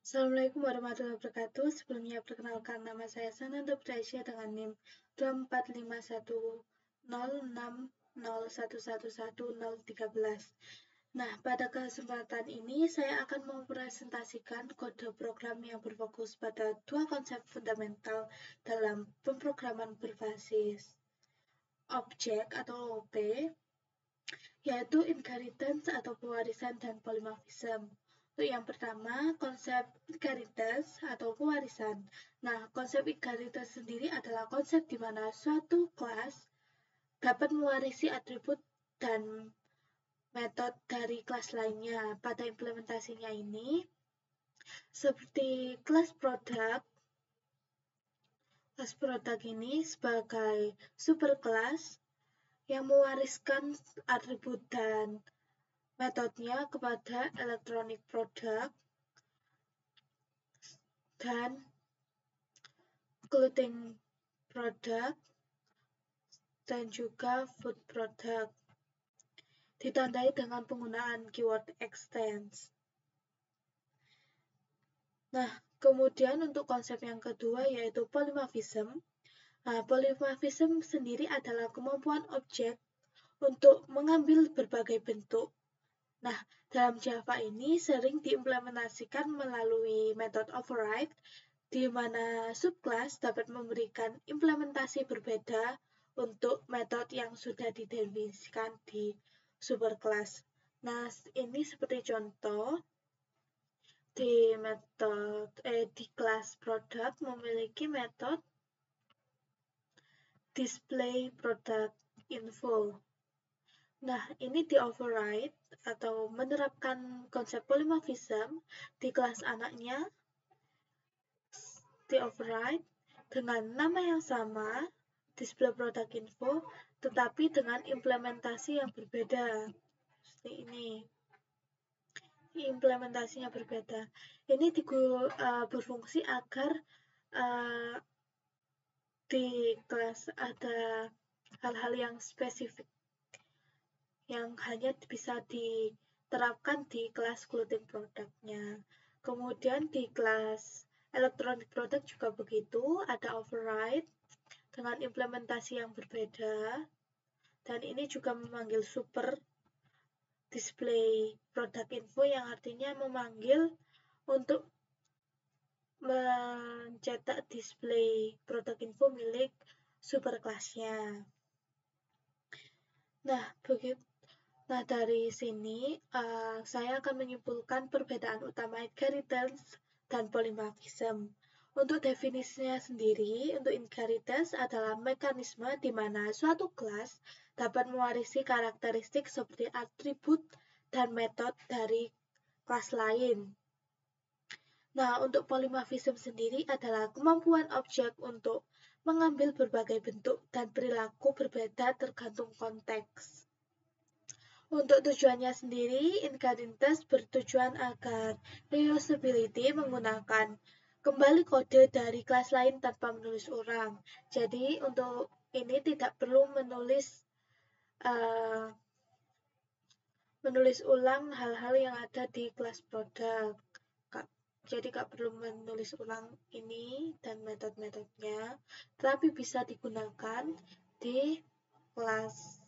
Assalamualaikum warahmatullahi wabarakatuh. Sebelumnya perkenalkan nama saya Sananda Praisya dengan NIM 2451060111113. Nah, pada kesempatan ini saya akan mempresentasikan kode program yang berfokus pada dua konsep fundamental dalam pemrograman berbasis objek atau OP, yaitu inheritance atau pewarisan dan polymorphism. Untuk yang pertama, konsep inheritance atau pewarisan. Nah, konsep inheritance sendiri adalah konsep di mana suatu kelas dapat mewarisi atribut dan metode dari kelas lainnya. Pada implementasinya ini, seperti kelas produk ini sebagai superkelas yang mewariskan atribut dan metodenya kepada electronic product dan clothing product dan juga food product, ditandai dengan penggunaan keyword extends. Nah, kemudian untuk konsep yang kedua yaitu polymorphism. Nah, polymorphism sendiri adalah kemampuan objek untuk mengambil berbagai bentuk. Nah, dalam Java ini sering diimplementasikan melalui metode override, di mana subclass dapat memberikan implementasi berbeda untuk metode yang sudah didefinisikan di superclass. Nah, ini seperti contoh di kelas product memiliki metode display product info. Nah, ini di override atau menerapkan konsep polymorphism di kelas anaknya, di override dengan nama yang sama, display product info, tetapi dengan implementasi yang berbeda. Seperti ini. Implementasinya berbeda. Ini berfungsi agar di kelas ada hal-hal yang spesifik yang hanya bisa diterapkan di kelas clothing product-nya. Kemudian di kelas electronic product juga begitu, ada override dengan implementasi yang berbeda, dan ini juga memanggil super display product info yang artinya memanggil untuk mencetak display product info milik superkelasnya. Nah, dari sini saya akan menyimpulkan perbedaan utama inheritance dan polymorphism. Untuk definisinya sendiri, untuk inheritance adalah mekanisme di mana suatu kelas dapat mewarisi karakteristik seperti atribut dan metode dari kelas lain. Nah, untuk polymorphism sendiri adalah kemampuan objek untuk mengambil berbagai bentuk dan perilaku berbeda tergantung konteks. Untuk tujuannya sendiri, inheritance bertujuan agar reusability menggunakan kembali kode dari kelas lain tanpa menulis ulang. Jadi, untuk ini tidak perlu menulis ulang hal-hal yang ada di kelas produk. Jadi gak perlu menulis ulang ini dan metode-metodenya, tapi bisa digunakan di kelas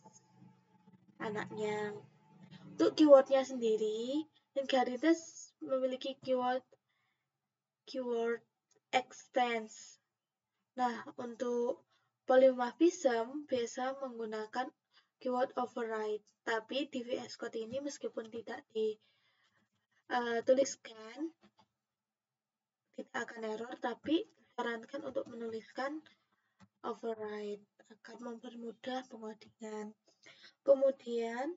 anaknya. Untuk keywordnya sendiri, inheritance memiliki keyword extends. Nah, untuk polymorphism biasa menggunakan keyword override, tapi di VS Code ini meskipun tidak dituliskan tidak akan error, tapi disarankan untuk menuliskan override agar mempermudah pengodingan. Kemudian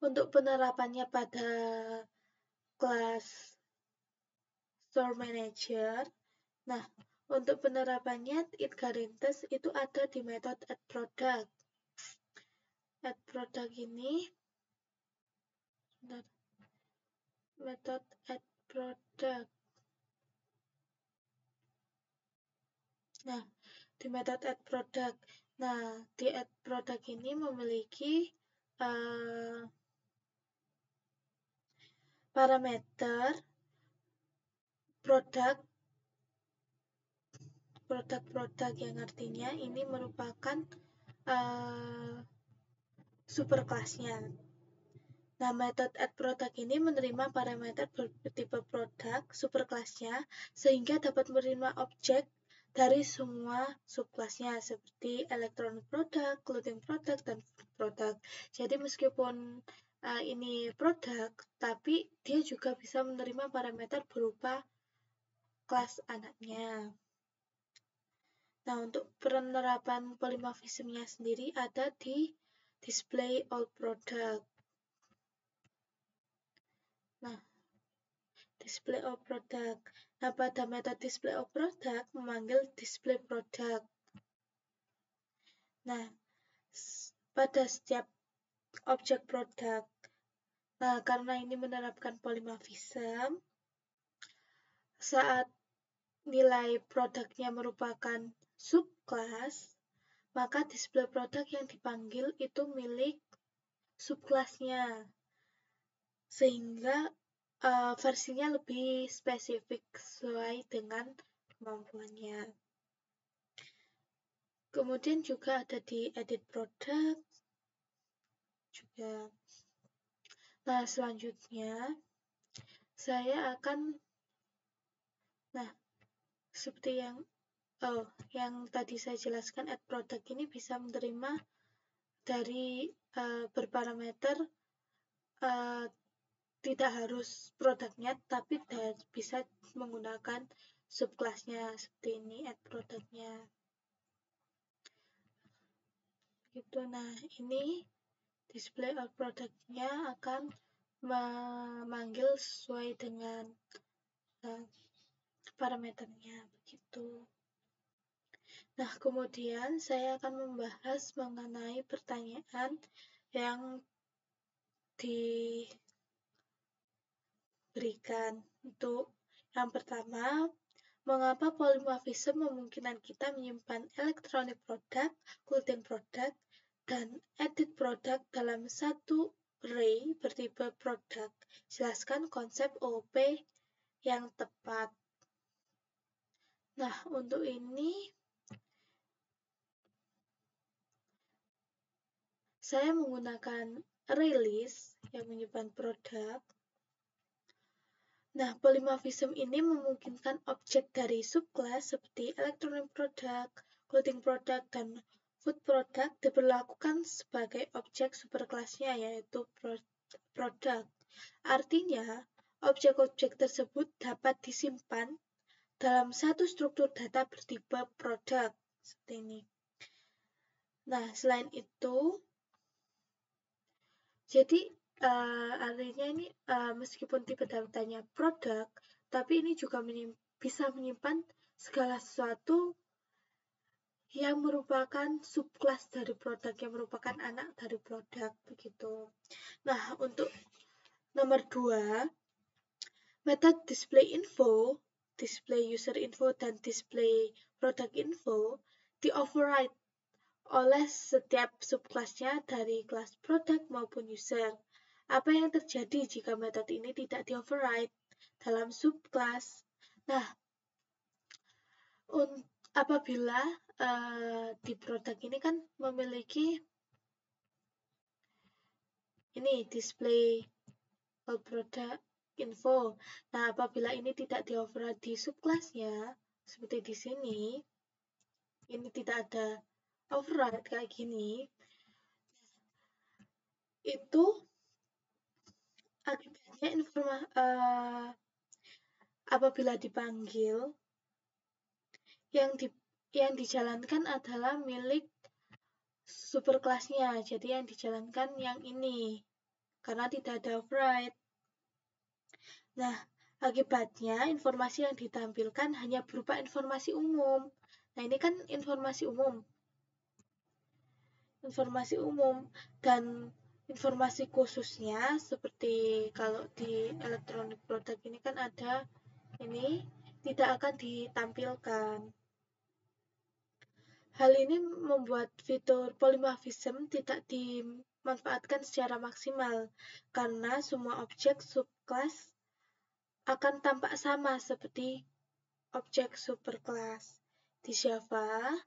untuk penerapannya pada kelas store manager, nah untuk penerapannya inheritance itu ada di metode addProduct. addProduct ini metode addProduct. Nah, di metode addProduct. Nah, di addProduct ini memiliki parameter produk yang artinya ini merupakan superkelasnya. Nah, metode addProduct ini menerima parameter bertipe produk superkelasnya sehingga dapat menerima objek dari semua subkelasnya seperti electronic product, clothing product, dan food product. Jadi meskipun ini produk, tapi dia juga bisa menerima parameter berupa kelas anaknya. Nah, untuk penerapan polymorphism-nya sendiri ada di display all product. Nah, display all product. Nah, pada metode display all product memanggil display product. Nah, pada setiap objek produk. Nah, karena ini menerapkan polymorphism, saat nilai produknya merupakan subclass, maka display product yang dipanggil itu milik subclassnya. Sehingga versinya lebih spesifik sesuai dengan kemampuannya. Kemudian juga ada di edit product juga. Nah, selanjutnya saya akan seperti yang tadi saya jelaskan, add product ini bisa menerima dari berparameter tidak harus produknya, tapi bisa menggunakan subclassnya seperti ini, add produknya. Gitu. Nah, ini display all produknya akan memanggil sesuai dengan parameternya begitu. Nah, kemudian saya akan membahas mengenai pertanyaan yang diberikan. Untuk yang pertama, mengapa polymorphism memungkinkan kita menyimpan electronic product, clothing product, dan edit product dalam satu array bertipe product? Jelaskan konsep OOP yang tepat. Nah, untuk ini saya menggunakan array list yang menyimpan produk. Nah, polymorphism ini memungkinkan objek dari subclass seperti electronic product, clothing product, dan food product diperlakukan sebagai objek superkelasnya, yaitu produk. Artinya, objek-objek tersebut dapat disimpan dalam satu struktur data bertipe produk seperti ini. Nah, selain itu, jadi artinya ini meskipun tipe datanya produk, tapi ini juga bisa menyimpan segala sesuatu yang merupakan subclass dari produk, yang merupakan anak dari produk begitu. Nah, untuk nomor 2, metode display info, display user info, dan display product info di-override oleh setiap subclassnya dari kelas produk maupun user. Apa yang terjadi jika metode ini tidak di-override dalam subclass? Nah, apabila di produk ini kan memiliki ini display all product info. Nah, apabila ini tidak di-override di subclassnya, seperti di sini, ini tidak ada override kayak gini, itu akibatnya apabila dipanggil, yang dijalankan adalah milik superkelasnya, jadi yang dijalankan yang ini karena tidak ada override. Nah, akibatnya informasi yang ditampilkan hanya berupa informasi umum. Nah, ini kan informasi umum dan informasi khususnya seperti kalau di electronic product ini kan ada ini tidak akan ditampilkan. Hal ini membuat fitur polymorphism tidak dimanfaatkan secara maksimal karena semua objek subclass akan tampak sama seperti objek superclass. Di Java,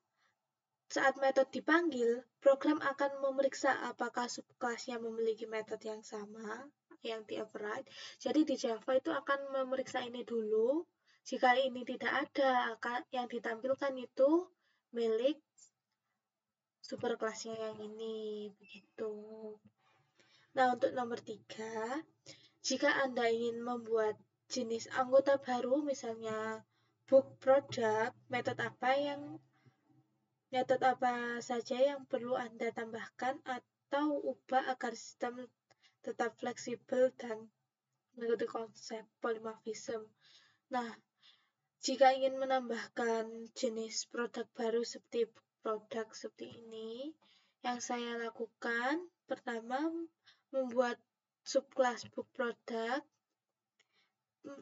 saat metode dipanggil, program akan memeriksa apakah subclass-nya memiliki metode yang sama, yang di-override. Jadi di Java itu akan memeriksa ini dulu. Jika ini tidak ada, yang ditampilkan itu milik superclass-nya yang ini, begitu. Nah, untuk nomor 3, jika Anda ingin membuat jenis anggota baru, misalnya book product, metode apa saja yang perlu Anda tambahkan atau ubah agar sistem tetap fleksibel dan mengikuti konsep polymorphism. Nah, jika ingin menambahkan jenis produk baru seperti produk seperti ini, yang saya lakukan pertama membuat subclass book product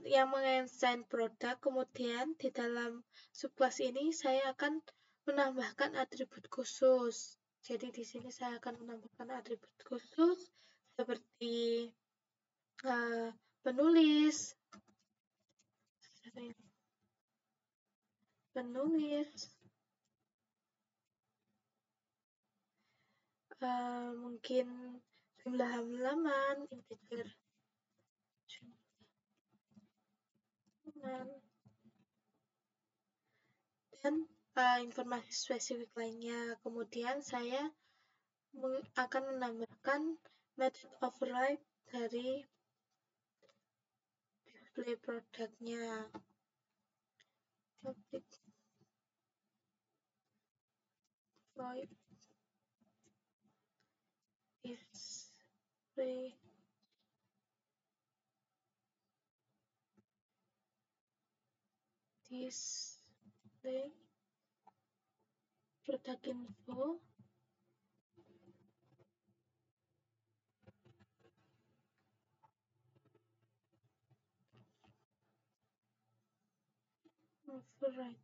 yang mengassign produk, kemudian di dalam subclass ini saya akan menambahkan atribut khusus. Jadi di sini saya akan menambahkan atribut khusus seperti penulis, mungkin jumlah halaman, integer, dan informasi spesifik lainnya. Kemudian saya akan menambahkan method override dari display produknya. Void display product info override.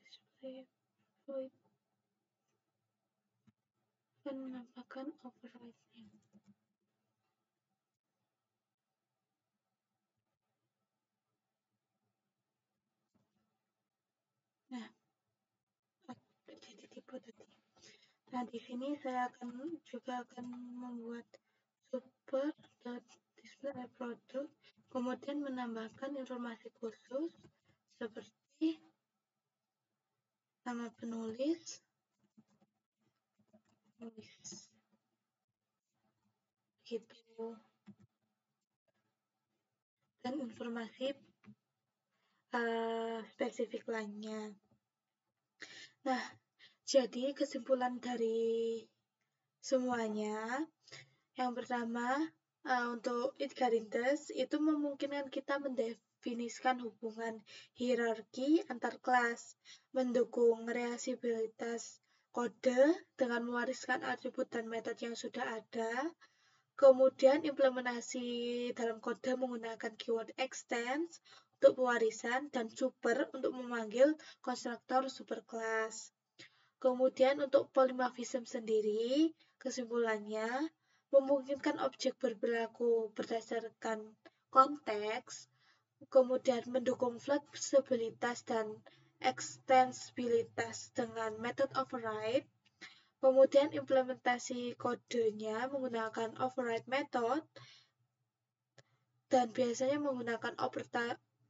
Display void dan menambahkan override-nya. Nah, jadi tipe tadi. Nah, di sini saya juga akan membuat super display produk, kemudian menambahkan informasi khusus seperti nama penulis, gitu, dan informasi spesifik lainnya. Nah, jadi kesimpulan dari semuanya, yang pertama, untuk Edgarintes itu memungkinkan kita mendefinisikan hubungan hierarki antar kelas, mendukung reversibilitas kode dengan mewariskan atribut dan metode yang sudah ada, kemudian implementasi dalam kode menggunakan keyword extends untuk pewarisan dan super untuk memanggil konstruktor superclass. Kemudian untuk polymorphism sendiri, kesimpulannya memungkinkan objek berperilaku berdasarkan konteks, kemudian mendukung fleksibilitas dan ekstensibilitas dengan metode override, kemudian implementasi kodenya menggunakan override method, dan biasanya menggunakan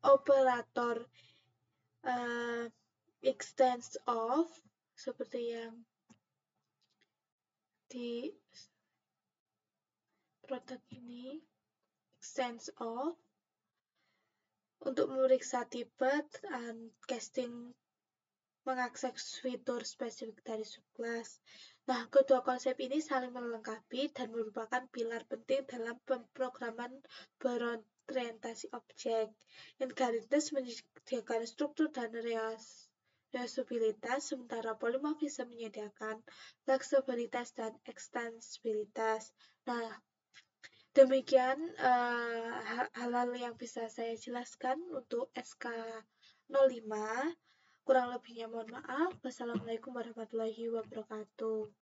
operator extends of seperti yang di produk ini, extends of untuk memeriksa tipe dan casting mengakses fitur spesifik dari subclass. Nah, kedua konsep ini saling melengkapi dan merupakan pilar penting dalam pemrograman berorientasi objek. Edgarintes menyediakan struktur dan reusabilitas, sementara polymorphism menyediakan fleksibilitas dan ekstensibilitas. Nah, demikian hal-hal yang bisa saya jelaskan untuk SK 05. Kurang lebihnya mohon maaf. Wassalamualaikum warahmatullahi wabarakatuh.